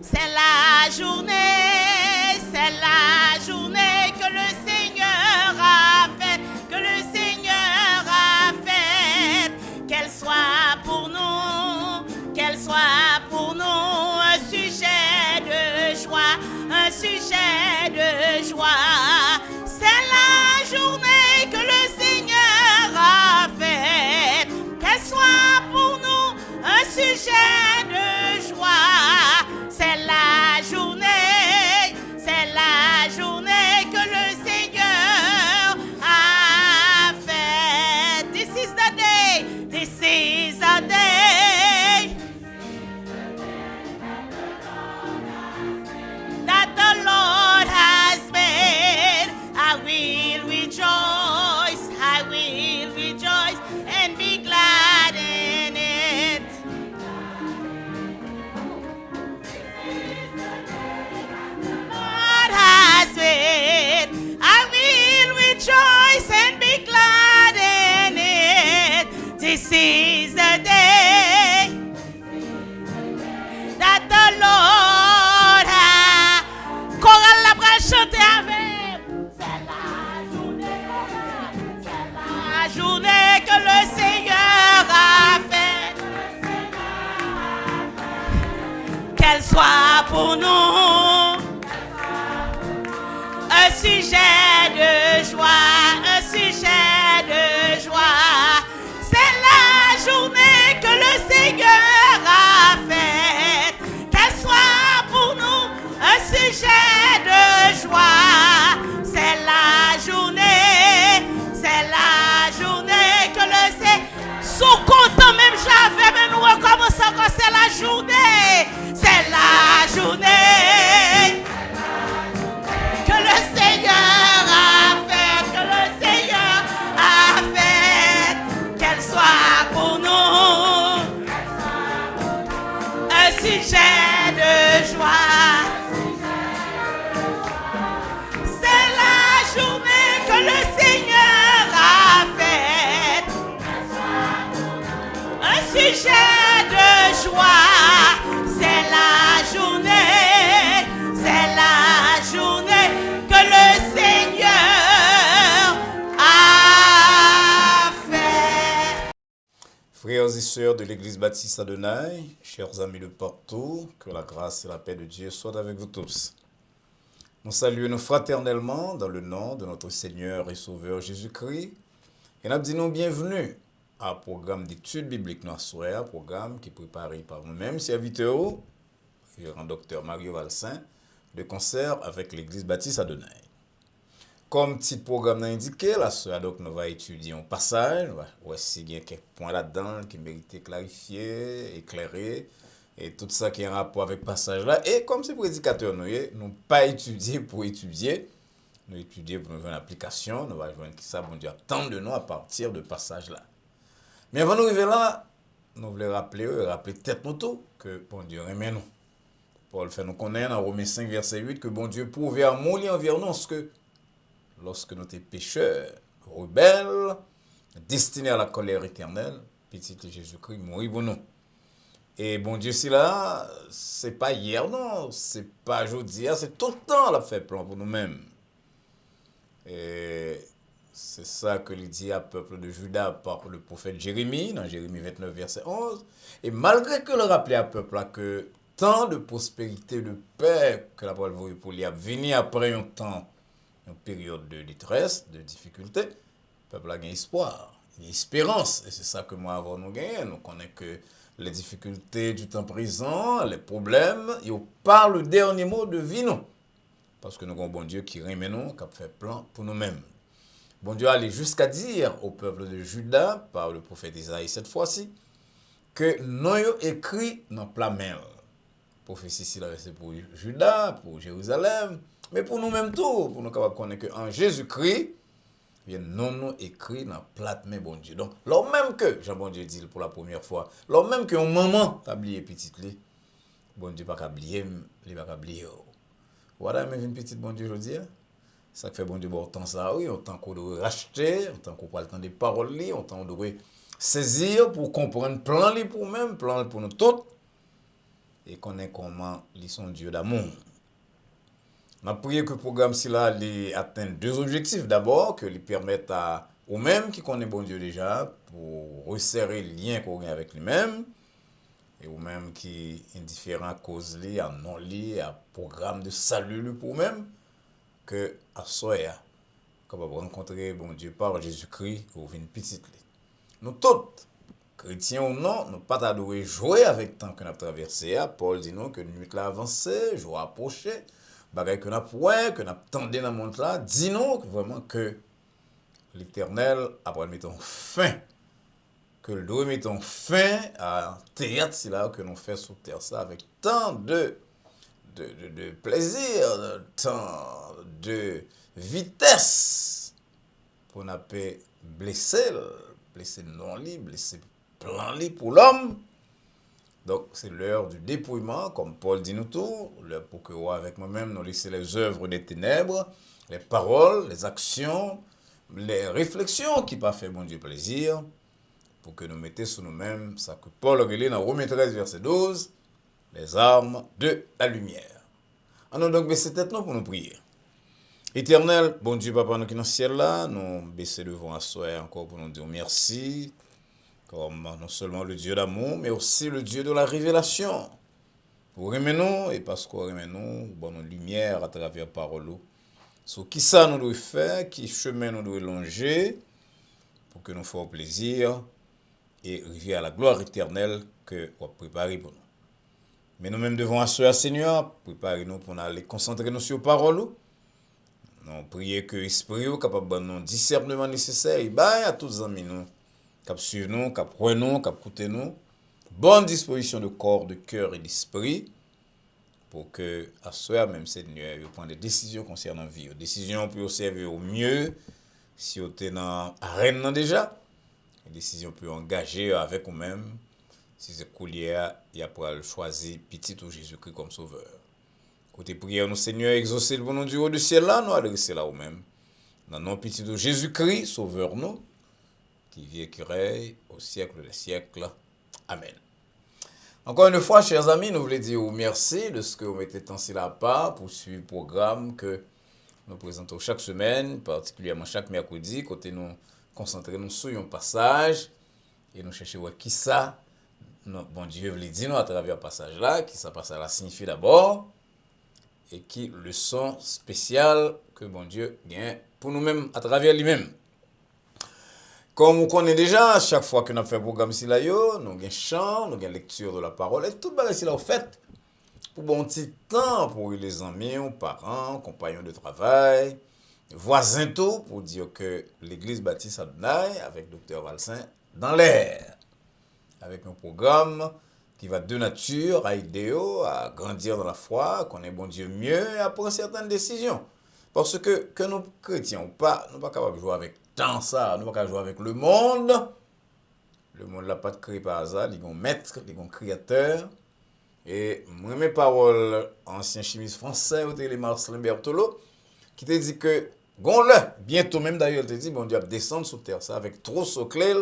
C'est la journée que le Seigneur a faite, que le Seigneur a faite. Qu'elle soit pour nous un sujet de joie, un sujet de joie. C'est la journée que le Seigneur a faite. Qu'elle soit pour nous un sujet de joie. C'est la journée que le Seigneur a faite. This is the day, this is the day that the Lord has made. I will rejoice and be glad in it. Lord has made. I will rejoice and be glad in it. This is the day that the Lord has. Chorale la bras chanter avec. C'est la journée que le Seigneur a faite. Qu'elle soit pour nous un sujet de joie, un sujet de joie. C'est la journée que le Seigneur a faite. Qu'elle soit pour nous un sujet de joie. C'est la journée que le Seigneur. Sous content même j'avais, mais nous recommençons encore. C'est la journée que le Seigneur a fait, qu'elle soit pour nous un sujet de joie. C'est la journée que le Seigneur a faite, un sujet de joie. C'est la journée que le Seigneur a fait. Frères et sœurs de l'Église baptiste Adonai, chers amis de partout, que la grâce et la paix de Dieu soient avec vous tous. Nous saluons fraternellement dans le nom de notre Seigneur et Sauveur Jésus-Christ et nous disons bienvenue à programme d'études bibliques notre soir, programme qui est préparé par nous-mêmes, serviteurs, le docteur Mario Valsin, de concert avec l'Église baptiste Adonai. Comme petit programme l'a indiqué, la soeur donc nous va étudier un passage, voici il y a quelques points là-dedans qui méritent clarifier, éclairer, et tout ça qui est en rapport avec le passage là. Et comme c'est prédicateur, nous pas étudier pour étudier, nous étudier pour nous faire une application, nous allons voir qui ça, bon Dieu, attend de nous à partir de passage là. Mais avant de nous arriver là, nous voulons rappeler peut-être nous tout que bon Dieu aime nous. Paul fait nous connaître dans Romains 5, verset 8, que bon Dieu prouve amour envers nous, que lorsque nous étions pécheurs, rebelles, destinés à la colère éternelle, petit Jésus-Christ mourit pour nous. Et bon Dieu, si là, c'est pas hier, non, c'est pas aujourd'hui, c'est tout le temps la fait plan pour nous-mêmes. Et c'est ça que il dit à peuple de Juda par le prophète Jérémie, dans Jérémie 29, verset 11. Et malgré que le rappelait à peuple là que tant de prospérité, de paix que la parole voulait pour lui a venu après un temps, une période de détresse, de difficulté, le peuple a gagné espoir, une espérance. Et c'est ça que moi avant nous gagnons. Nous connaissons que les difficultés du temps présent, les problèmes, ils parlent le dernier mot de vie nous. Parce que nous avons un bon Dieu qui remet nous, qui a fait plan pour nous-mêmes. Bon Dieu allait jusqu'à dire au peuple de Juda, par le prophète Isaïe cette fois-ci, que nous avons écrit dans plat main. Prophétie ici, c'est pour Juda, pour Jérusalem, mais pour nous-mêmes tout, pour nous capables de connaître qu'en Jésus-Christ, nous écrit dans plat main, bon Dieu. Donc, lors même que, Jean bon Dieu dit pour la première fois, lors même que un maman a oublié petite li, bon Dieu pas oublier, il pas oublier. Voilà, mais une petite bon Dieu aujourd'hui. Ça fait bon Dieu bon temps ça, oui, autant qu'on doit racheter, autant qu'on prend le temps des paroles, autant qu'on doit saisir pour comprendre plan li pour même, plan pour nous tous. et connaît comment ils sont Dieu d'amour. On a prié que le programme si là atteigne deux objectifs. D'abord, que lui permette à ou même qui connaît bon Dieu déjà pour resserrer le lien qu'on a avec lui-même et ou même qui indifférent causes liées à non liées à programme de salut pour même que à soi capable rencontrer bon Dieu par Jésus-Christ ou une petite. Nous toutes chrétiens ou non, nous pas t'adorer jouer avec le temps que nous avons traversé. Paul dit nous que nous avons avancé, jour approché, bagaille que nous avons que nous attendons dans le monde là, dis nous vraiment que l'Éternel après mettons fin, que le doit mettons fin à théâtre là que nous faisons sur terre ça avec tant de plaisir, tant de vitesse pour n'a pas blesser non li, blesser plan li pour l'homme. Donc c'est l'heure du dépouillement, comme Paul dit nous tout, l'heure pour que avec moi-même nous laisser les œuvres des ténèbres, les paroles, les actions, les réflexions qui pas fait mon Dieu plaisir, pour que nous mettions sur nous-mêmes, ça que Paul relève dans Romains 13, verset 12, les armes de la lumière. Alors donc baisser tête nous pour nous prier. Éternel, bon Dieu, Papa, nous qui dans le ciel là, nous baisser devant à soi encore pour nous dire merci, comme non seulement le Dieu d'amour, mais aussi le Dieu de la révélation. Pour aimer nous, et parce qu'on aime nous, bon nous lumière à travers parole. Sur qui ça nous doit faire, qui chemin nous doit longer, pour que nous fassions plaisir et arriver à la gloire éternelle que vous préparez pour nous. Mais nous-mêmes devons assurer, Seigneur, préparer-nous pour aller concentrer nous sur parole. Nous prions que l'Esprit est capable de nous discernement nécessaire et à tous les amis nous, qui suivent nous, qui croient nous, qui écoutent nous. Bonne disposition de corps, de cœur et d'esprit pour que, à soi, même Seigneur, vous preniez des décisions concernant la vie. Des décisions pour servir au mieux si vous êtes dans l'arène déjà. Des décisions pour engager avec vous-même si c'est coulier, il y a pour choisir petit ou Jésus-Christ comme sauveur. Côté prière, nous Seigneur, exaucer le bon Dieu au ciel là, nous adresser là vous-même. Dans le nom petit de Jésus-Christ, sauveur nous, qui vit et qui règne au siècle des siècles. Amen. Encore une fois, chers amis, nous voulons dire merci de ce que vous mettez tant là part pour suivre le programme que nous présentons chaque semaine, particulièrement chaque mercredi, côté nous concentrer nous sur un passage et nous chercher qui ça, bon Dieu veut dire nous à travers le passage là, qui ça passage là signifie d'abord et qui leçon spéciale que bon Dieu gagne pour nous-mêmes à travers lui-même. Comme vous connaissez déjà, chaque fois que nous fait un programme ici là, nous avons chant, nous avons lecture de la parole, et tout le bagage là, fait pour bon petit temps pour les amis, parents, compagnons de travail, voisins tout, pour dire que l'église baptiste Adonai, avec Dr. Valsin, dans l'air, avec un programme qui va de nature à aider à grandir dans la foi, connaître bon Dieu mieux et à prendre certaines décisions. Parce que nous chrétiens ou pas, nous ne sommes pas capables de jouer avec tant ça, nous ne sommes pas capables de jouer avec le monde. Le monde n'a pas de créé par hasard, il y a un maître, il y a un créateur. Et moi, mes paroles, ancien chimiste français, les Marcelin Berthelot, qui te dit que, bientôt même d'ailleurs, il te dit, bon Dieu va descendre sur terre, ça, avec trop au clair.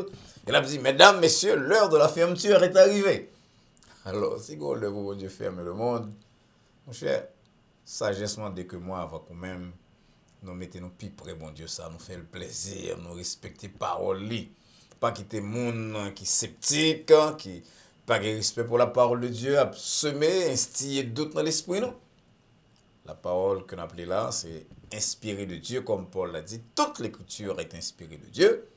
Il a dit, mesdames, messieurs, l'heure de la fermeture est arrivée. Alors, si gonle, bon Dieu ferme le monde, mon cher, sagessement dès que moi, avant quand même, nous mettons plus près, bon Dieu, ça nous fait le plaisir, nous respecter parole li. Pas quitter monde qui sceptique, qui pas de respect pour la parole de Dieu, à semer, instiller doute dans l'esprit, non? La parole que nous appelons là, c'est inspiré de Dieu, comme Paul l'a dit, toute l'écriture est inspirée de Dieu.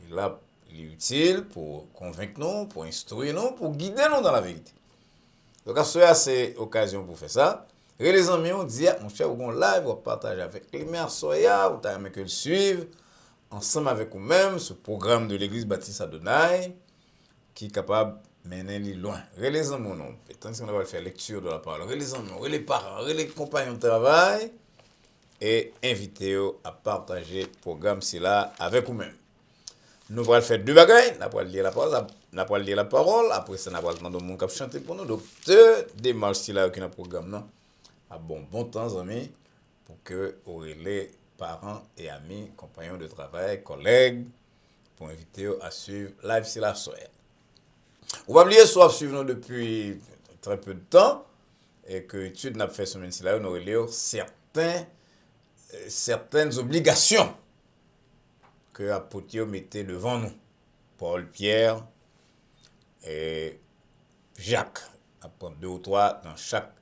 Et là, il est utile pour convaincre nous, pour instruire nous, pour guider nous dans la vérité. Donc, à ce moment, c'est l'occasion pour faire ça. Et les amis, on dit, mon cher, vous allez live, vous partagez avec les mères soya, vous allez que le suivre, ensemble avec vous-même, ce programme de l'église baptiste Adonai, qui est capable de mener loin. Et les amis, non. Attention, on va faire lecture de la parole. Et les amis, les parents, les compagnons de travail, et invitez-vous à partager le programme là avec vous-même. Nous allons faire deux bagailles, nous allons lire la parole, après ça, nous allons entendre mon cap chanter pour nous. Donc, deux démarches là avec un programme, non? À bon temps, amis, pour que les parents et amis, compagnons de travail, collègues, pour inviter à suivre live sur la soirée. Vous n'oubliez pas de suivre nous depuis très peu de temps et que l'étude n'a fait ce moment-là, on aurait lire certaines obligations que l'apôtre mettait devant nous. Paul, Pierre et Jacques. Apprendre 2 ou 3 dans chaque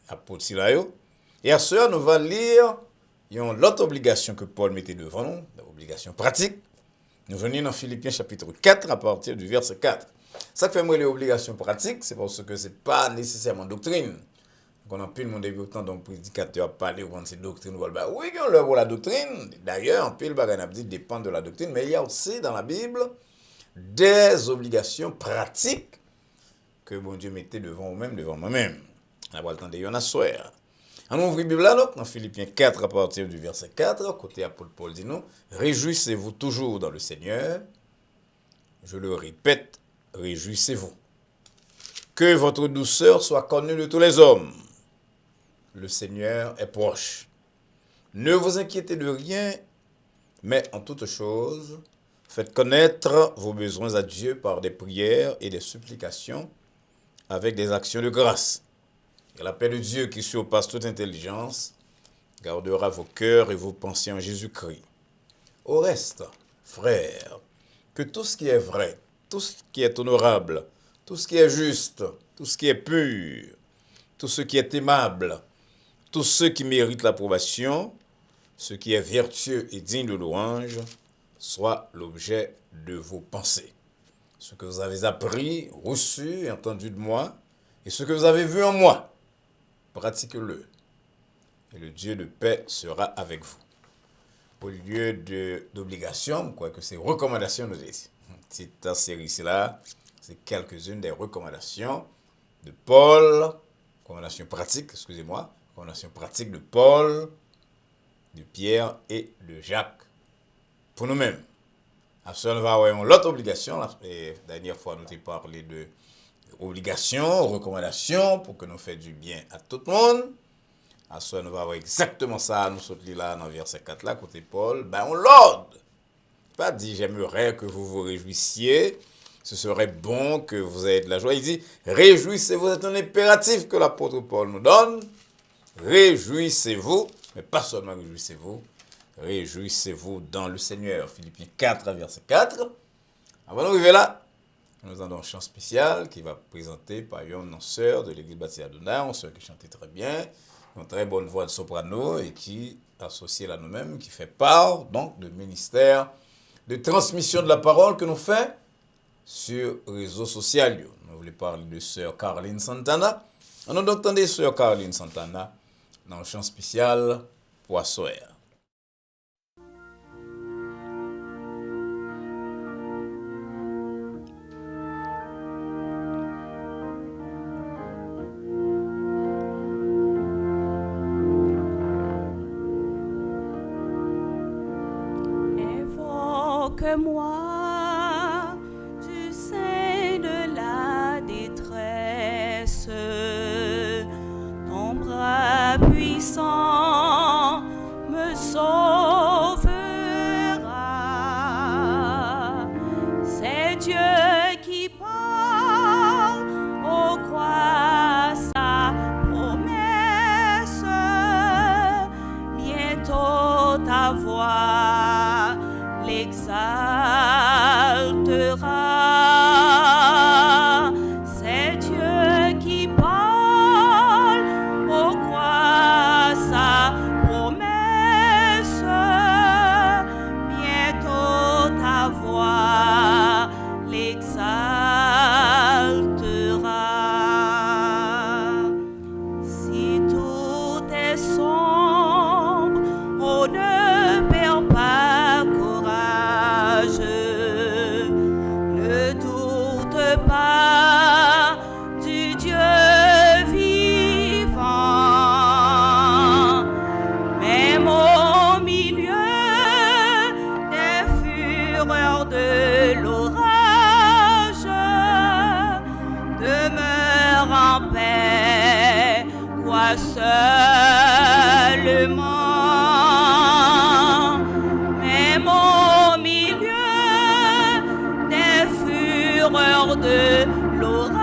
apôtre. Et à ce nous allons lire l'autre obligation que Paul mettait devant nous, l'obligation pratique. Nous venons dans Philippiens chapitre 4 à partir du verset 4. Ça fait moi les obligations pratiques, c'est parce que ce n'est pas nécessairement doctrine. On a plus le monde débutant, donc prédicateur parler ou ces doctrines. Oui, il y a l'œuvre pour la doctrine. D'ailleurs, un peu le bagage dépend de la doctrine, mais il y a aussi dans la Bible des obligations pratiques que bon Dieu mettait devant vous-même, devant moi-même. On va le temps de y en asseoir. On ouvre la Bible là, dans Philippiens 4 à partir du verset 4, côté apôtre Paul dit nous, réjouissez-vous toujours dans le Seigneur. Je le répète, réjouissez-vous. Que votre douceur soit connue de tous les hommes. Le Seigneur est proche. Ne vous inquiétez de rien, mais en toute chose, faites connaître vos besoins à Dieu par des prières et des supplications avec des actions de grâce. Et la paix de Dieu qui surpasse toute intelligence gardera vos cœurs et vos pensées en Jésus-Christ. Au reste, frères, que tout ce qui est vrai, tout ce qui est honorable, tout ce qui est juste, tout ce qui est pur, tout ce qui est aimable, tout ce qui mérite l'approbation, ce qui est vertueux et digne de louange, soit l'objet de vos pensées. Ce que vous avez appris, reçu et entendu de moi, et ce que vous avez vu en moi, pratiquez-le. Et le Dieu de paix sera avec vous. Au lieu d'obligation, quoique c'est recommandations, nous disons. Cette série-là, c'est quelques-unes des recommandations de Paul, recommandations pratiques, recommandations pratiques de Paul, de Pierre et de Jacques, pour nous-mêmes. À ce moment, nous avons l'autre obligation. La dernière fois, nous avons parlé de obligations, recommandations pour que nous fassions du bien à tout le monde. À ce moment, nous avons exactement ça. Nous sommes là dans le verset 4, là, côté Paul. On l'ordre. Pas dit, j'aimerais que vous vous réjouissiez. Ce serait bon que vous ayez de la joie. Il dit, réjouissez-vous. C'est un impératif que l'apôtre Paul nous donne. Réjouissez-vous. Mais pas seulement réjouissez-vous. Réjouissez-vous dans le Seigneur. Philippiens 4, verset 4. Avant d'arriver là, nous avons un chant spécial qui va présenter par une sœur de l'église baptiste Adonai, une sœur qui chantait très bien, une très bonne voix de soprano et qui, associée à nous-mêmes, qui fait part donc de ministère de transmission de la parole que nous faisons sur les réseaux sociaux. Nous voulons parler de sœur Caroline Santana. On a donc entendu sœur Caroline Santana dans le chant spécial Poissoir. Évoque-moi du sein de la détresse, ton bras puissant me sauvera. C'est Dieu qui parle, ô crois sa promesse, bientôt ta voix l'exaltera. C'est Dieu qui parle, ô crois sa promesse, bientôt ta voix l'exaltera. Si tout est sombre, on ne perd pas courage. Ne doute pas du Dieu vivant, même au milieu des fureurs de l'orage, demeure en paix, crois seulement. Même au milieu des fureurs de l'orage,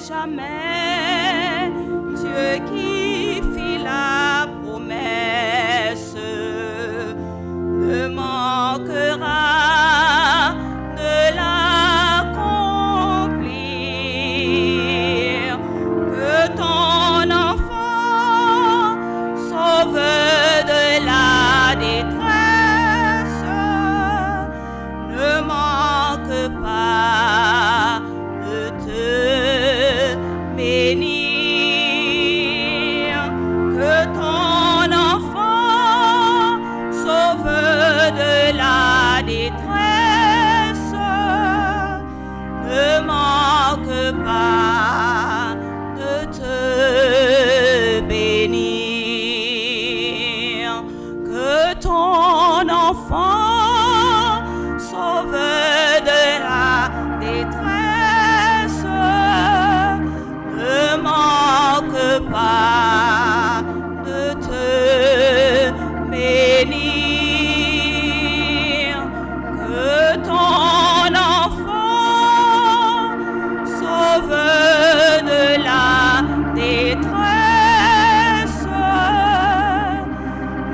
jamais, Dieu qui fit la promesse ne manquera de l'accomplir. Que ton enfant sauve de la détresse ne manque pas de te bénir. Que ton enfant sauve de la détresse ne manque pas de te bénir. Que ton enfant sauve de la détresse ne manque pas de te bénir. Que ton enfant sauve de la détresse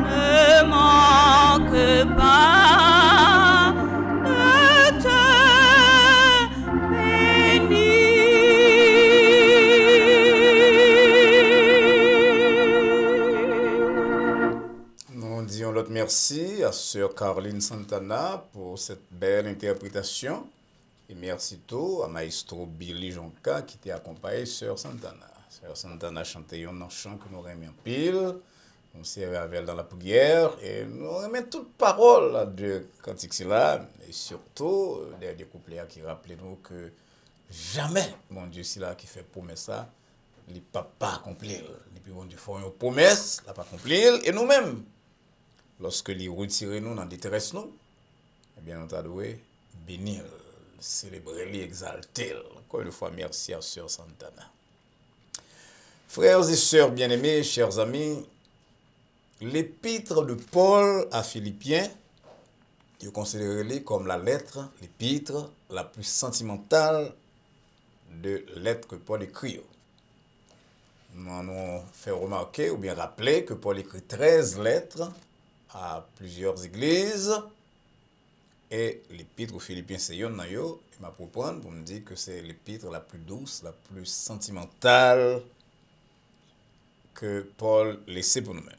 ne manque pas de te bénir. Nous disons l'autre merci à Sœur Caroline Santana pour cette belle interprétation. Et merci tout à Maestro Billy Jonka qui t'a accompagné Sœur Santana. Sœur Santana chantait un chant que nous aimions pile. On s'est avec elle dans la prière et nous aimons toute parole de cantique là. Et surtout, des couplets qui rappellent nous que jamais, mon Dieu, c'est là qui fait promesse ça, il ne peut pas accomplir. Et puis, mon Dieu, faut une promesse, il ne peut pas accomplir. Et nous-mêmes, lorsque les retirons nous dans la détresse, nous, eh bien, nous devons bénir, célébrer, exalter. Encore une fois, merci à Sœur Santana. Frères et sœurs bien-aimés, chers amis, l'épître de Paul à Philippiens, je considère comme la lettre, l'épître la plus sentimentale de lettres que Paul écrit. Nous avons fait remarquer ou bien rappeler que Paul écrit 13 lettres à plusieurs églises et l'épître aux Philippiens c'est yon nan yo, il m'a pour prendre pour me dire que c'est l'épître la plus douce, la plus sentimentale que Paul laissait pour nous-mêmes.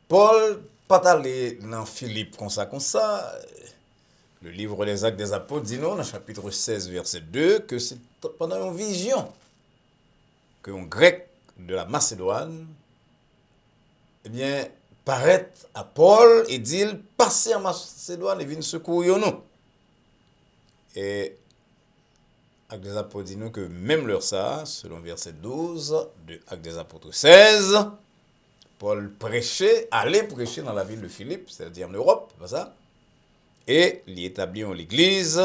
Paul pas allé dans Philippe comme ça. Le livre des Actes des Apôtres dit non, dans le chapitre 16, verset 2, que c'est pendant une vision qu'un grec de la Macédoine, eh bien, paraît à Paul et dit, passez en Macédoine et viens secourir nous. Et Actes des Apôtres dit nous que même leur ça, selon verset 12 de Actes des Apôtres 16, Paul prêchait, allait prêcher dans la ville de Philippe, c'est-à-dire en Europe, pas ça? Et il établit l'église.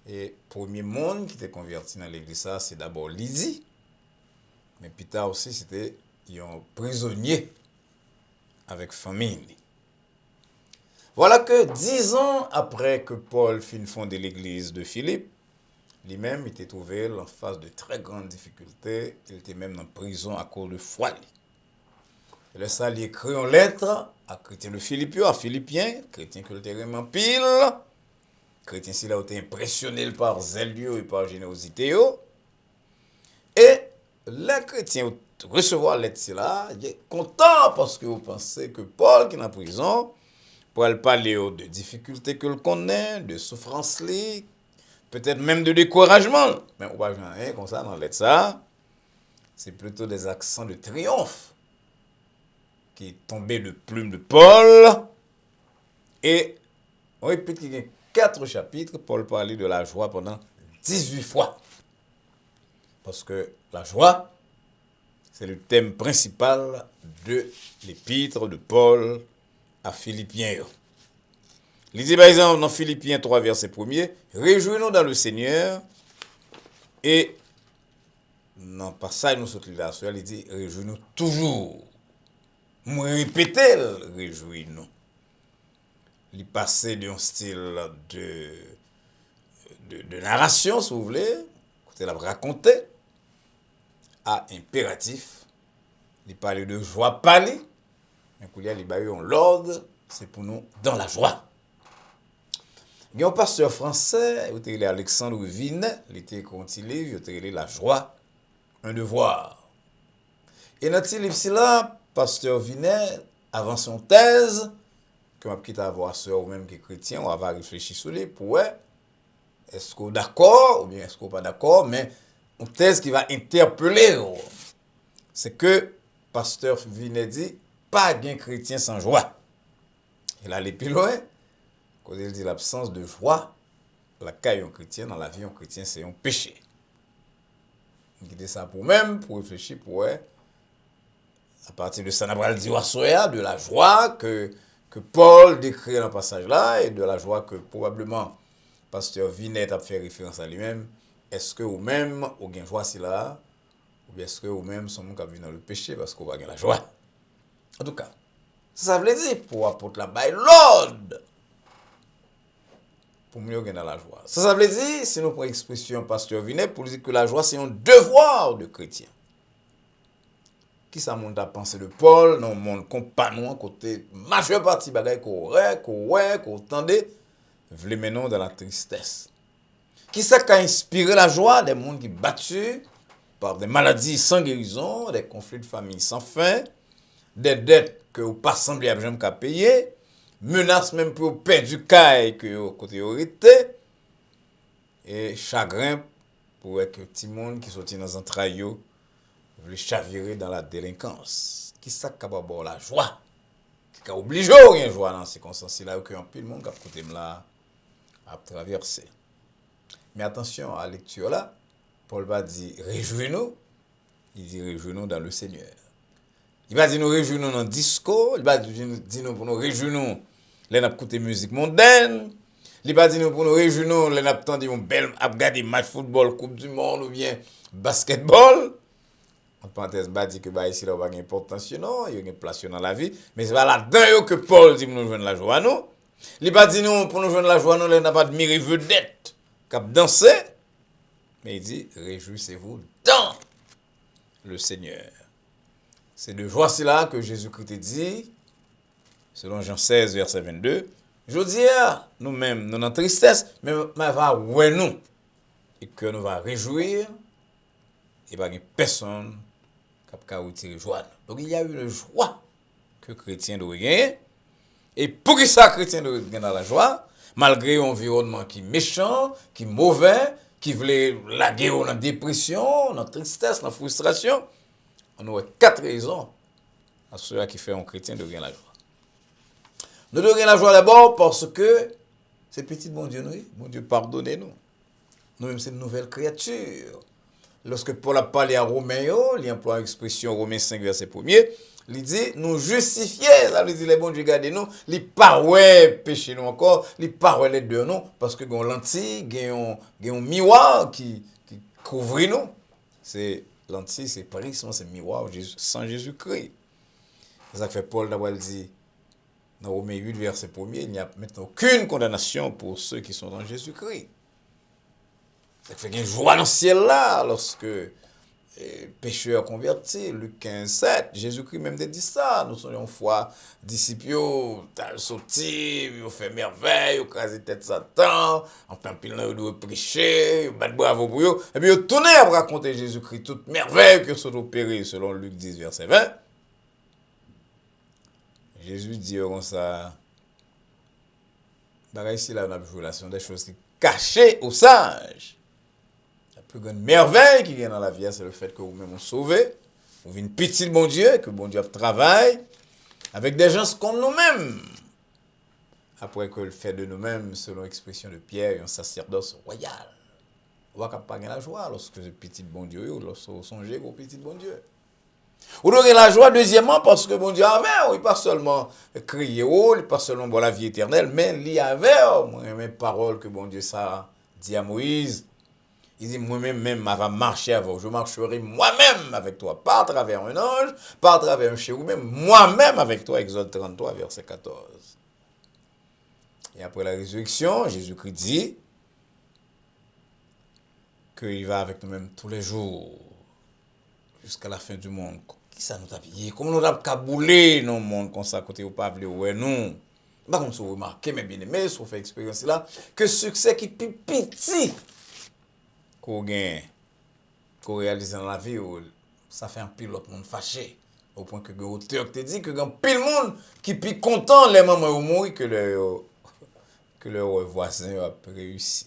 Et premier monde qui était converti dans l'église, ça, c'est d'abord Lydie. Mais plus tard aussi, c'était un prisonnier avec famille. Voilà que 10 ans après que Paul fit fonder l'église de Philippe, lui-même était trouvé en face de très grandes difficultés. Il était même en prison à cause de foi. Et là, ça, il écrit une lettre à chrétien de Philippe, à Philippiens, chrétien que le terrain pile, chrétien s'il a été impressionné par zèle et par générosité. Et les chrétiens recevoir lettre là, il est content parce que vous pensez que Paul qui est en prison, pour aller parler de difficultés que le connaît, de souffrances, peut-être même de découragement. Mais on va rien comme ça dans la lettre ça. C'est plutôt des accents de triomphe qui est tombé de plume de Paul. Et on répète qu'il y a 4 chapitres, Paul parlait de la joie pendant 18 fois. Parce que la joie, c'est le thème principal de l'épître de Paul à Philippiens. Lisez par exemple dans Philippiens 3, verset 1er, réjouis-nous dans le Seigneur. Et dans le passage, nous sommes là, il dit, réjouis-nous toujours. Moi répéter, réjouis-nous. Il passait d'un style de narration, si vous voulez, côté la raconter, à impératif, il parle de joie parler, mais pour il y a l'ordre, c'est pour nous dans la joie. Il y a un pasteur français, il était Alexandre Vinet, il était écrit livre, il était La joie, un devoir. Et dans ce livre-là, pasteur Vinet, avant son thèse, que m'a quitté à voir sœur ou même qui est chrétien, on va réfléchir sur lui pour est-ce qu'on est d'accord ou bien est-ce qu'on n'est pas d'accord, mais une thèse qui va interpeller, c'est que pasteur Vinet dit, pas de chrétien sans joie. Et là, les plus loin, quand il dit l'absence de joie, la caille en chrétien, dans la vie en chrétien, c'est un péché. Il dit ça pour même, pour réfléchir, pour à partir de ça, on va dire de la joie que Paul décrit dans le passage là, et de la joie que probablement pasteur Vinet a fait référence à lui-même. Est-ce que vous même, vous avez joie si là, ou bien est-ce que vous même, sont qui vivent dans le péché parce que vous avez la joie? En tout cas, ça veut dire pour apporter la baille l'ordre pour mieux gagner dans la joie. Ça veut dire, si nous prenons l'expression pasteur Vinet, pour dire que la joie c'est un devoir de chrétien. Qui ça monde a pensé de Paul dans le monde compagnon côté majeure partie bagaille qu'on entendait vle maintenant dans la tristesse. Qui ça qui a inspiré la joie des mondes qui battus par des maladies sans guérison, des conflits de famille sans fin, des dettes que vous pas semblé à jamais qu'à payer, menaces même pour perdre du caille que vous côté été et chagrin pour que petit monde qui sorti dans un entrailles le chavirer dans la délinquance. Qui ça capable de la joie? Qui a obligé à rien joie dans ces circonstances là que un pile monde qui a côté là à traverser. Mais attention à la lecture là, Paul va dire réjouis-nous, il dit réjouis-nous dans le Seigneur. Il va dire nous réjouis-nous dans le disco, il va dire nous pour nous réjouis-nous, les n'a écouter musique mondaine, il va dire nous pour nous réjouis-nous, les n'a entendu un bel regarder match football, coupe du monde ou bien basketball. En parenthèse, bah dit que bah ici là on va gagner importance non, il y a une place dans la vie, mais c'est là-dedans que Paul dit pour nous joindre la joie nous. Il va dire nous pour nous joindre la joie nous, il n'a pas de mire vedette cap danser, mais il dit réjouissez-vous dans le Seigneur. C'est de joie c'est là que Jésus-Christ dit selon Jean 16 verset 22. Je dis nous-mêmes nous dans tristesse, mais va ouais nous et que nous va réjouir et pas personne qui a retiré joie. Donc il y a une joie que chrétien doit gagner. Et pour que ça chrétien doit gagner dans la joie, malgré un environnement qui est méchant, qui est mauvais, qui voulait laguer dans la dépression, dans la tristesse, dans la frustration, on aurait 4 raisons à ceux qui fait un chrétien de gagner la joie. Nous devons gagner la joie d'abord parce que c'est petit bon Dieu, bon Dieu pardonnez-nous. Nous-mêmes c'est une nouvelle créature. Lorsque Paul a parlé à Romains, il emploie l'expression Romains 5 verset 1er, il dit nous justifier, ça veut dire les bons Dieu gardez nous, les pas ouais péché nous encore, les pas ouais les deux nous parce que gon lentille, gon miroir qui couvre nous. C'est lentille, c'est prisme, c'est miroir sans Jésus-Christ. C'est ça que fait Paul d'abord dit dans Romains 8 verset 1er, il n'y a maintenant aucune condamnation pour ceux qui sont dans Jésus-Christ. Ça fait qu'il y a une joie dans le ciel là, lorsque pécheurs convertis, Luc 15, 7, Jésus-Christ même dit ça, nous sommes une fois disciples, t'as sauté, ils ont fait merveille, ils ont crasé tête Satan, enfin pile là, ils ont prêché, ils ont battu bravo pour eux, et puis ils ont tourné à raconter Jésus-Christ, toute merveille que sont opérées selon Luc 10, verset 20. Jésus dit comme ça, ici là, on a vu des choses qui cachées aux sages. La plus grande merveille qui vient dans la vie, c'est le fait que vous-même vous sauvez. Vous venez petit bon Dieu, que bon Dieu travaille avec des gens comme nous-mêmes. Après que le fait de nous-mêmes, selon l'expression de Pierre, un sacerdoce royal. On va pas gagner la joie lorsque le petit bon Dieu, ou lorsque vous songez au petit bon Dieu. Vous aurez la joie, deuxièmement, parce que bon Dieu avait, il pas seulement crier, il pas seulement pour la vie éternelle, mais il y avait, mes paroles que bon Dieu ça dit à Moïse. Il dit, moi-même, va marcher avec vous. Je marcherai moi-même avec toi. Pas à travers un ange, pas à travers un chérubin, moi-même avec toi. Exode 33, verset 14. Et après la résurrection, Jésus-Christ dit, qu'il va avec nous-mêmes tous les jours, jusqu'à la fin du monde. Qui ça nous a payé? Comment nous avons caboulé dans le monde comme ça, côté ou pas, ouais, non. Par contre, vous remarquez, mes bien-aimés, si vous faites expérience là, que succès qui est plus petit qu'on gagne, qu'on réalise dans la vie, ça fait un pile l'autre monde fâché. Au point que l'auteur te dit que il y a pile monde qui est plus content les mamans au mourir que leur voisin a réussi.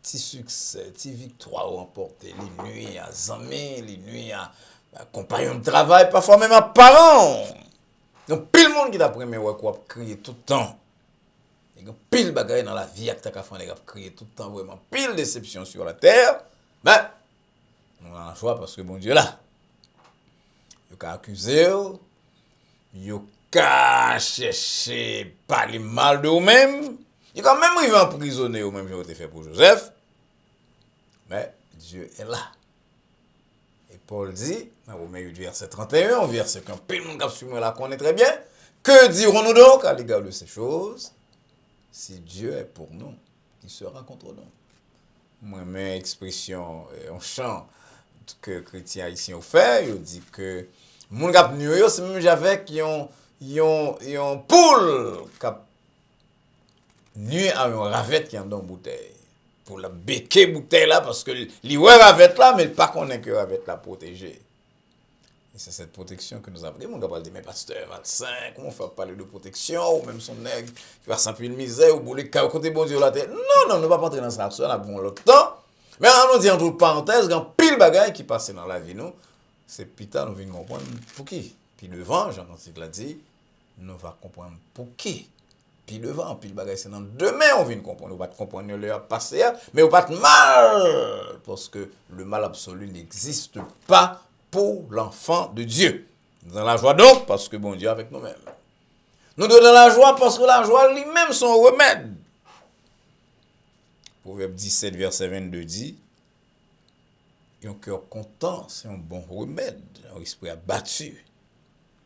Petit succès, petit victoire remportée, les nuits à amis, les nuits à compagnons de travail, parfois même à parents. Donc, pile monde qui t'a premier ouais quoi crier tout le temps. Il y a pile bagaille dans la vie que t'as fait crier tout le temps vraiment pile déception sur la terre. Ben on a la joie parce que bon Dieu là. Il a accusé, il a cherché parler mal de vous-même. Il a même arrivé emprisonné au même jour que fait pour Joseph. Mais Dieu est là. Et Paul dit, dans Romains 8, verset 31, un verset qu'un peu de monde qui la connaît très bien, que dirons-nous donc à l'égard de ces choses? Si Dieu est pour nous, qui sera contre nous? Moi, mes expressions, en chant que les chrétiens haïtiens ont fait, ils disent que mon gars de c'est même j'avais qui ont poule qui nuit à un ravette qui est dans une bouteille. Pour la béquer bouteille là, parce que li ouais ravette là, mais il pas connaît que ravette la protéger. Et c'est cette protection que nous avons. Mon gars va dire, mais pasteur, 25, comment on fait parler de protection, ou même son nègre qui va s'emplir de misère, ou bouler côté bon Dieu la tête. Non, non, ne va pas entrer dans ça, on a bon l'autre temps. Mais on nous dit entre parenthèses, quand pile bagaille qui passe dans la vie, nous, c'est pita, nous venons comprendre pour qui. Puis devant, Jean-Baptiste l'a dit, nous va comprendre pour qui. Puis devant, puis le bagage c'est dans demain, on vient comprendre. On va comprendre le passé, mais on va pas mal. Parce que le mal absolu n'existe pas pour l'enfant de Dieu. Dans la joie donc, parce que bon Dieu est avec nous-mêmes. Nous sommes dans la joie parce que la joie lui-même son remède. Proverbe 17, verset 22 dit, un cœur content, c'est un bon remède. Un esprit abattu,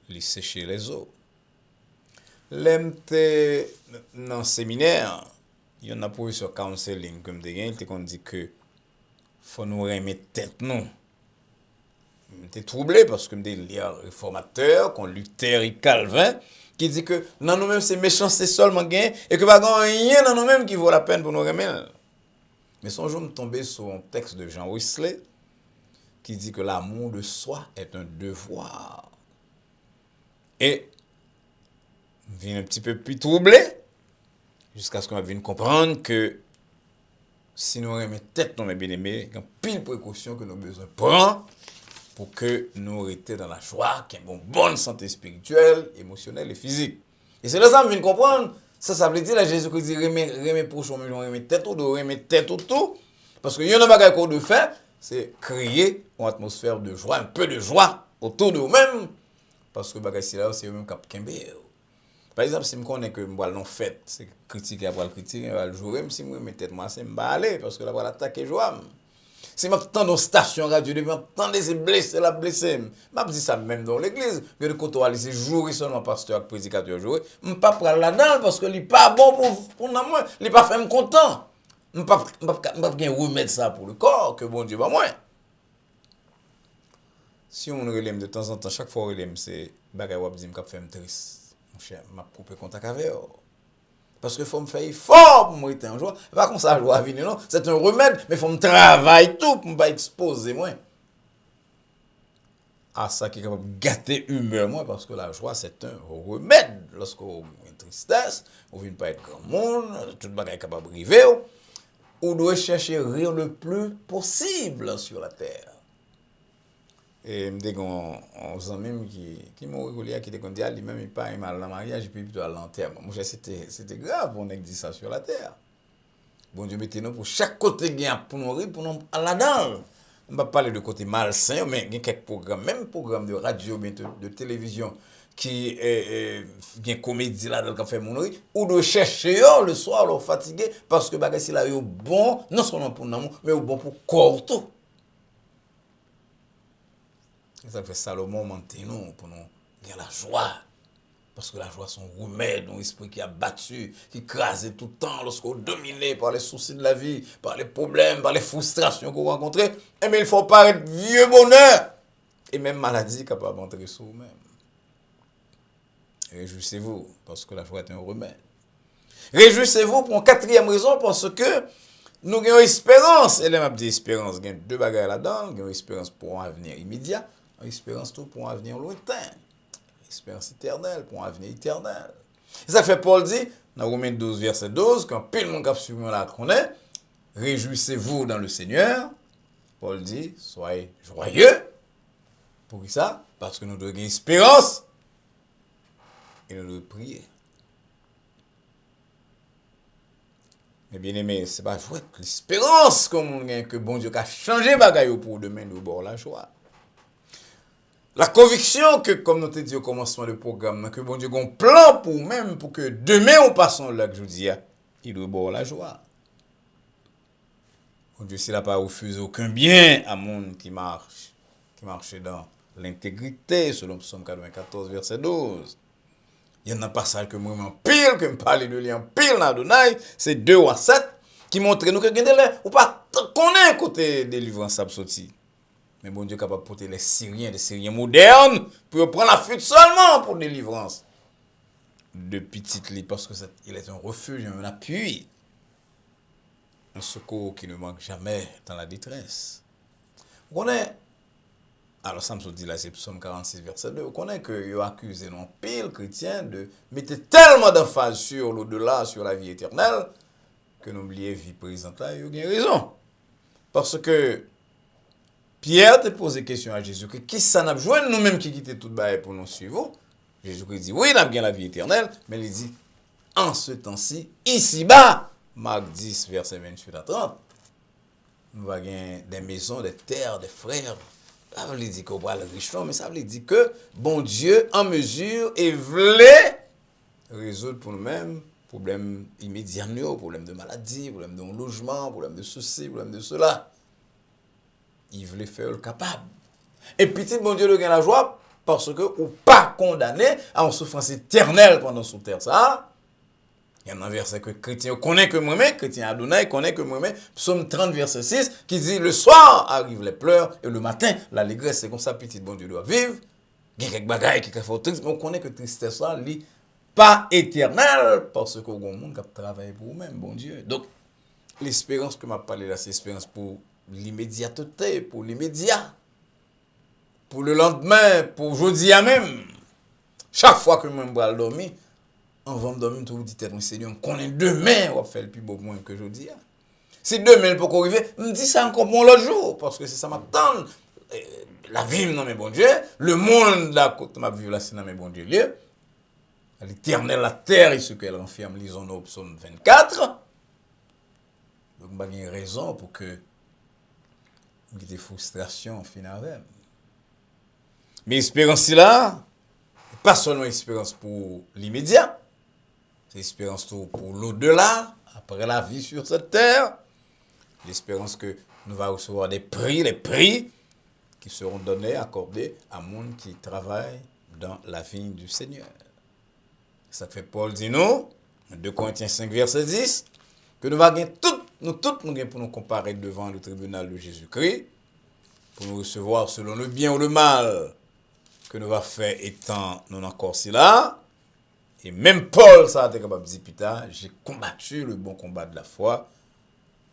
il sécher les eaux. L'MT dans le séminaire, il y en a pour sur counseling comme des gens qui dit que faut nous remettre tête nous. J'étais troublé parce que me lire réformateur, qu'on Luther et Calvin qui dit que dans nous-mêmes c'est méchanceté seulement gain et que pas rien dans nous-mêmes qui vaut la peine pour nous remettre. Mais son jour me tombé sur un texte de Jean Wesley qui dit que l'amour de soi est un devoir. Et je viens un petit peu plus troublé, jusqu'à ce qu'on vienne comprendre que si nous remettons tête dans mes bien-aimés, il y a pile précaution que nous avons besoin de prendre pour que nous restions dans la joie, qu'il y ait une bonne santé spirituelle, émotionnelle et physique. Et c'est là ça que je viens comprendre. Ça veut dire, là, Jésus-Christ dit, remet prochain, remet tête ou remet tête ou tout. Parce qu'il y a un bagage qu'on doit faire, c'est créer une atmosphère de joie, un peu de joie autour de nous-mêmes. Parce que bagage c'est là, c'est eux-mêmes qui ont. Par exemple, si je connais que je vais en fête, c'est critiquer après le critique, je vais le jouer, si je me tête moi, c'est me aller, parce que là, je vais attaquer joie. Si je m'attends dans une station radio, je m'attends ces blessés, la blessé. Je dis ça même dans l'église, que le côté où c'est jouer seulement pasteur, prédicateur jouer, je ne peux pas prendre là-dedans, parce que il n'est pas bon pour moi, il n'est pas fait me content. Je ne peux pas remettre ça pour le corps, que bon Dieu va moins. Si on relève de temps en temps, chaque fois on relève, c'est bagay wap di me fait me triste. Mon cher, m'a coupé contact avec eux. Parce que faut me faire fort pour me rester en joie. Pas comme ça, joie venir, non. C'est un remède, mais faut me travailler tout pour me pas exposer moi. À ça qui est capable de gâter l'humeur moi, parce que la joie c'est un remède. Lorsqu'on a une tristesse, on vient pas être grand monde, tout bagay est capable de arriver. On doit chercher à rire le plus possible sur la terre. Et me dit qu'on ami qui m'a rigolé qui était dit lui-même il pas mal dans le mariage puis plutôt à l'enterrement. Moi c'était grave on dit ça sur la terre. Bon Dieu mettez nous pour chaque côté gain pour nous rire pour nous là-dedans. On va parler de côté malsain mais il y a quelques programmes même programmes de radio de télévision qui gain comédie là dans fait mon rire ou de chercher le soir leur fatigué parce que bagay c'est là yo bon non seulement pour nous mais bon pour corps tout. C'est ça que fait Salomon maintenant pour nous gagner la joie. Parce que la joie, c'est un remède, un esprit qui a battu, qui écrasé tout le temps, lorsqu'on est dominé par les soucis de la vie, par les problèmes, par les frustrations qu'on rencontre. Eh bien, il faut paraître vieux bonheur. Et même maladie capable d'entrer sur vous-même. Réjouissez-vous, parce que la joie est un remède. Réjouissez-vous pour une quatrième raison, parce que nous avons espérance. Et là, m'a dit espérance, il y a deux bagages là-dedans. Nous avons espérance pour un avenir immédiat, une espérance tout pour un avenir lointain. Espérance éternelle, pour un avenir éternel. Et ça fait Paul dit, dans Romains 12, verset 12, quand pile mon cap suivant la connaît, réjouissez-vous dans le Seigneur. Paul dit, soyez joyeux. Pour ça, parce que nous devons gagner espérance et nous devons prier. Mais bien aimé, c'est pas jouer l'espérance que bon Dieu a changé bagaille pour demain nous bord la joie. La conviction que, comme nous te dit au commencement du programme, que bon Dieu a un plan pour même, pour que demain on passe là que je dis, il doit boire la joie. Bon Dieu, s'il n'a pas refusé aucun bien à monde qui marche dans l'intégrité, selon Psaume 94, verset 12. Il y en a un passage que moi, en pile, que me parle de lui en pile dans Adonai, c'est 2 à 7, qui montre nous que ou pas connaît côté délivrance absorti. Mais bon Dieu est capable de porter des Syriens modernes, pour prendre la fuite seulement pour délivrance. De petites lits, parce qu'il est un refuge, un appui. Un secours qui ne manque jamais dans la détresse. On connaît, alors ça me dit là, c'est Psaume 46, verset 2, on connaît qu'il a accusé non pile chrétien de mettre tellement d'emphase sur l'au-delà, sur la vie éternelle, que nous oublions la vie présente là, il a raison. Parce que Pierre te pose question à Jésus, que qui ça n'a besoin de nous-mêmes qui quittons tout bail pour nous suivre. Jésus dit, oui, il a bien la vie éternelle, mais il dit, en ce temps-ci, ici-bas, Marc 10, verset 28 à 30, nous avons des maisons, des terres, des frères. Ça veut dire qu'on va le riche, mais ça veut dire que bon Dieu, en mesure, et voulait résoudre pour nous-mêmes problèmes immédiats, problèmes de maladie, problèmes de logement, problèmes de ceci, problèmes de cela. Il voulait faire le capable. Et petit bon Dieu de gagne la joie parce que ou pas condamné à une souffrance éternelle pendant sous terre ça. Il y a un verset que chrétien connaît que moi-même, chrétien Adonai connaît que moi-même, Psaume 30 verset 6 qui dit le soir arrivent les pleurs et le matin l'allégresse. C'est comme ça petit bon Dieu doit vivre. Il y a quelques bagailles qui font triste, mais on connaît que tristesse ça n'est pas éternelle parce que le monde qui travaille pour vous-même bon Dieu. Donc l'espérance que m'a parlé là, c'est l'espérance pour l'immédiateté, pour l'immédiat, pour le lendemain, pour aujourd'hui à même. Chaque fois que moi je vais dormir, on va me dormir, tout vous dites, Seigneur, qu'on est demain, on va faire le plus beau moins que aujourd'hui. Si demain, il peut arriver, je me dis ça encore pour l'autre jour, parce que c'est ça m'attend. La vie dans mes bons dieux, le monde là, côté ma vie là, c'est dans mes bons dieux. L'éternel, la terre et ce qu'elle renferme, lisons nos psaumes 24. Donc, il y a une raison pour que il y ait des frustrations finalement. Mais l'espérance là, pas seulement espérance pour l'immédiat, c'est espérance pour l'au-delà, après la vie sur cette terre. L'espérance que nous allons recevoir des prix, les prix qui seront donnés, accordés à monde qui travaille dans la vigne du Seigneur. Ça fait Paul dit nous, 2 Corinthiens 5, verset 10, que nous allons nous pour nous comparer devant le tribunal de Jésus-Christ, pour nous recevoir selon le bien ou le mal que nous va faire étant non encore si là. Et même Paul, ça a été capable de dire putain, j'ai combattu le bon combat de la foi,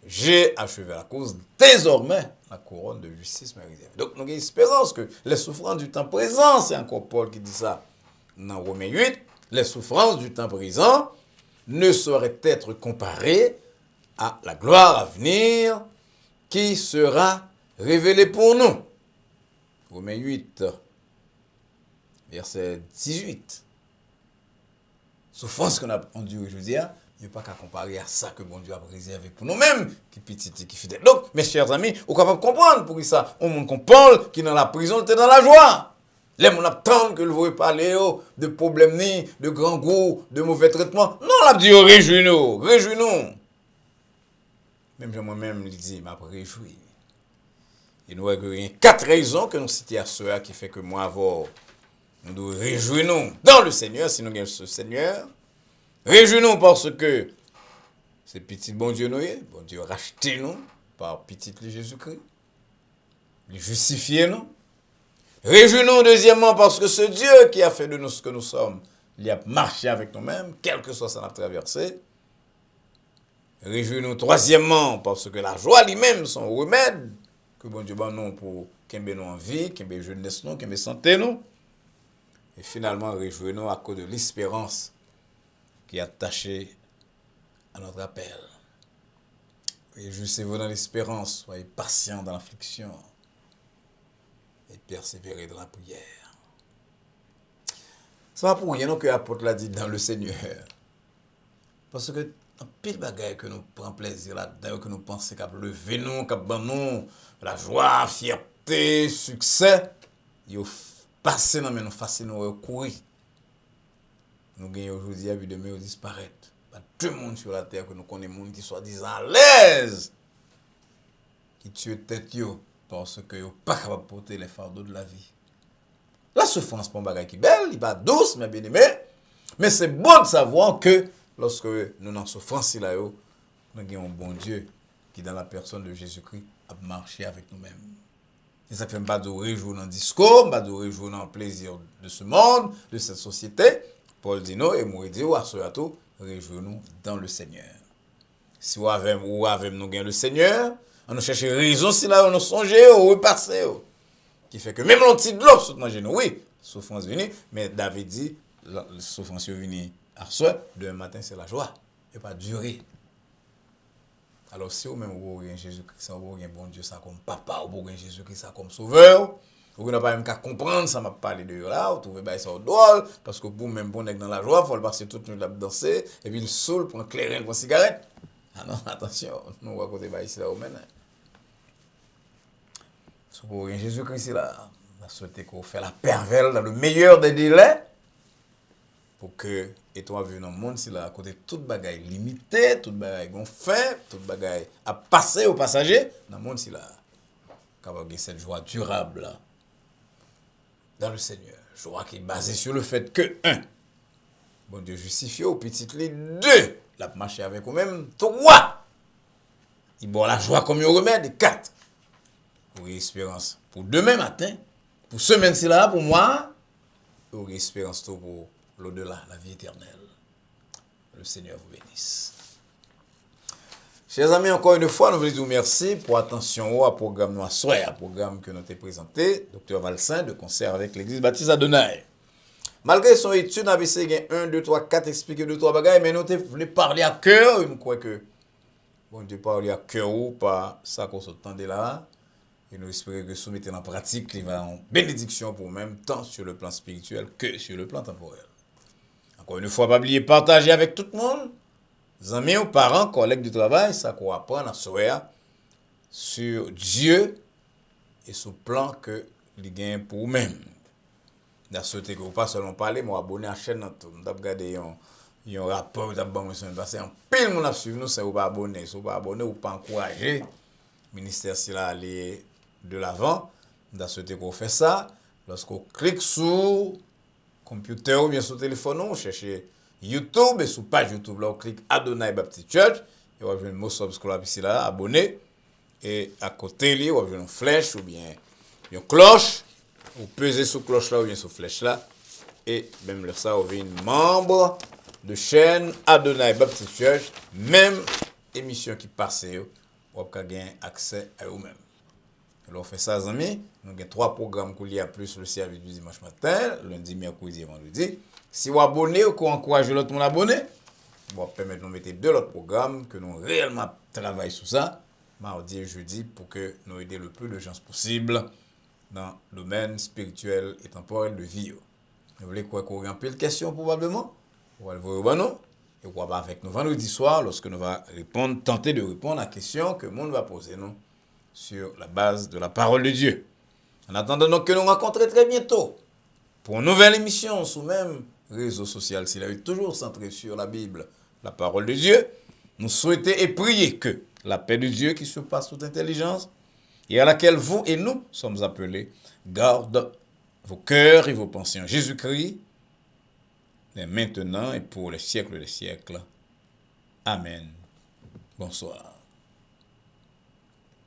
j'ai achevé la cause, désormais la couronne de justice m'est réservée. Donc nous avons espérance que les souffrances du temps présent, c'est encore Paul qui dit ça dans Romains 8, les souffrances du temps présent ne sauraient être comparées à la gloire à venir qui sera révélée pour nous. Romains 8, verset 18. Souffrance qu'on a endurée, je veux dire, il n'y a pas qu'à comparer à ça que bon Dieu a réservé pour nous-mêmes, qui petit et qui fidèle. Donc, mes chers amis, vous êtes capables de comprendre pour ça. On monde qu'on parle, qui est dans la prison, était dans la joie. Les gens attendent que vous ne parler de problèmes, ni de grands goûts, de mauvais traitements. Non, là, dit, réjouis-nous, réjouis-nous. Même moi-même, il dit, m'a réjoui. Et nous avons 4 raisons que nous citons à ceux qui fait que moi, avoir Nous devons réjouir dans le Seigneur, si nous gagnons ce Seigneur. Réjouis-nous parce que c'est petit bon Dieu nous, bon Dieu racheté nous par petit Jésus-Christ. Il justifie nous. Réjouis-nous deuxièmement parce que ce Dieu qui a fait de nous ce que nous sommes, il a marché avec nous-mêmes, quel que soit sa traversée. Réjouis-nous troisièmement parce que la joie lui-même, son remède, que bon Dieu ban nous pour qu'il nous en vie, qu'il nous jeunesse nous, qu'il nous santé nous. Et finalement, réjouis-nous à cause de l'espérance qui est attachée à notre appel. Réjouissez-vous dans l'espérance, soyez patients dans l'affliction et persévérez dans la prière. Ça va pour rien que l'apôtre l'a dit dans le Seigneur. Parce que en pile bagaille que nous prenons plaisir là-dedans, que nous pensons qu'à lever nous, qu'à nous, la joie, fierté, succès, il passer dans nous facile nous courir. Nous gagnons aujourd'hui, et demain, nous disparaître. Pas tout le monde sur la terre que nous connaissons, monde qui soit disant à l'aise, qui tue tête parce que yo pas capable de porter les fardeaux de la vie. La souffrance pour un bagage qui est belle, il pas douce, mais bien aimé. Mais c'est bon de savoir que lorsque nous en souffrance là, nous avons un bon Dieu qui dans la personne de Jésus-Christ a marché avec nous-mêmes. Et ça fait pas de réjouir dans le discours, pas de réjouir dans le plaisir de ce monde, de cette société. Paul dit non, et moi dit, à ce tout, réjouis-nous dans le Seigneur. Si vous avez nous gain le Seigneur, on nous cherche raison si là on nous songe ou repasser. Qui fait que même l'anti de l'eau, manger nous, oui, souffrance venue, mais David dit, la souffrance venue à soi, demain matin c'est la joie, et pas durer. Alors si vous même vous avez Jésus-Christ, vous avez bon Dieu ça comme papa, vous avez Jésus-Christ ça comme sauveur, vous n'avez pas même qu'à comprendre, ça m'a parlé de là, vous trouvez ça drôle, parce que vous même bon être dans la joie, il faut le passer toute nuit là danser, et puis le saoul pour un clairin pour une cigarette. Ah non, attention, nous on va côté ici là au maintenant. Si vous avez Jésus-Christ là, on a souhaité qu'on fait la pervers dans le meilleur des délais, pour que et toi vu dans le monde si là à côté toute bagaille limitée, toute bagaille gonflée, toute bagaille à passer aux passagers dans le monde si là capable de cette joie durable là, dans le Seigneur, joie qui est basée sur le fait que 1 bon Dieu justifié au petit lit 2 la marcher avec vous même 3 il bon la joie comme un remède 4 pour espérance pour demain matin pour semaine si là pour moi pour espérance pour l'au-delà, la vie éternelle. Le Seigneur vous bénisse. Chers amis, encore une fois, nous voulons vous remercier pour l'attention au programme Noir Soir, programme que nous avons présenté, Dr. Valsin, de concert avec l'Église Baptiste à Donay. Malgré son étude, ABC gagne 1, 2, 3, 4, expliquer 2, 3 bagages, mais nous voulons parler à cœur, je crois que, bon Dieu, parler à cœur ou pas, ça qu'on s'entendait là, et nous espérons que soumettre en pratique, il va en bénédiction pour même, tant sur le plan spirituel que sur le plan temporel. Encore une fois, pas oublier partager avec tout le monde, amis ou parents, collègues du travail, ça qu'on apprend à soir sur Dieu et sur le plan que il gagne pour vous-même. Dans ce que vous pas seulement parler, moi abonné à la chaîne, vous regardez un rapport, vous avez parce que en pile mon a suivi nous, c'est vous pas abonné, si vous pas abonné ou pas encourager ministère si là aller de l'avant. Dans ce que vous fait ça, lorsqu'on clique sur computer ou bien sur téléphone, on cherche YouTube et sur page YouTube là on clique Adonai Baptist Church et on va jouer le mot subscribe ici là, abonner et à côté là on va jouer une flèche ou bien une cloche, ou peser sur cloche là ou bien sur flèche là et même ça on va une membre de chaîne Adonai Baptist Church, même émission qui passe on va gagner accès à eux-mêmes. Alors on fait ça, les amis. Nous avons 3 programmes qu'on lit à plus le service du dimanche matin, lundi, mercredi et vendredi. Si vous abonnez ou qu'on encourage l'autre monde à abonner, on va permettre de nous mettre 2 autres programmes que nous réellement travaillons sur ça, mardi et jeudi, pour que nous aidions le plus de gens possible dans le domaine spirituel et temporel de vie. Vous voulez quoi qu'on ait un peu de questions probablement? On va le voir au banon. Et on va avec nous vendredi soir lorsque nous allons répondre, tenter de répondre à la question que le monde va poser nous sur la base de la parole de Dieu. En attendant donc que nous rencontrons très bientôt pour une nouvelle émission sur même réseau social, s'il est toujours centré sur la Bible, la parole de Dieu, nous souhaitons et prier que la paix de Dieu qui surpasse toute intelligence et à laquelle vous et nous sommes appelés garde vos cœurs et vos pensées en Jésus-Christ, maintenant et pour les siècles des siècles. Amen. Bonsoir.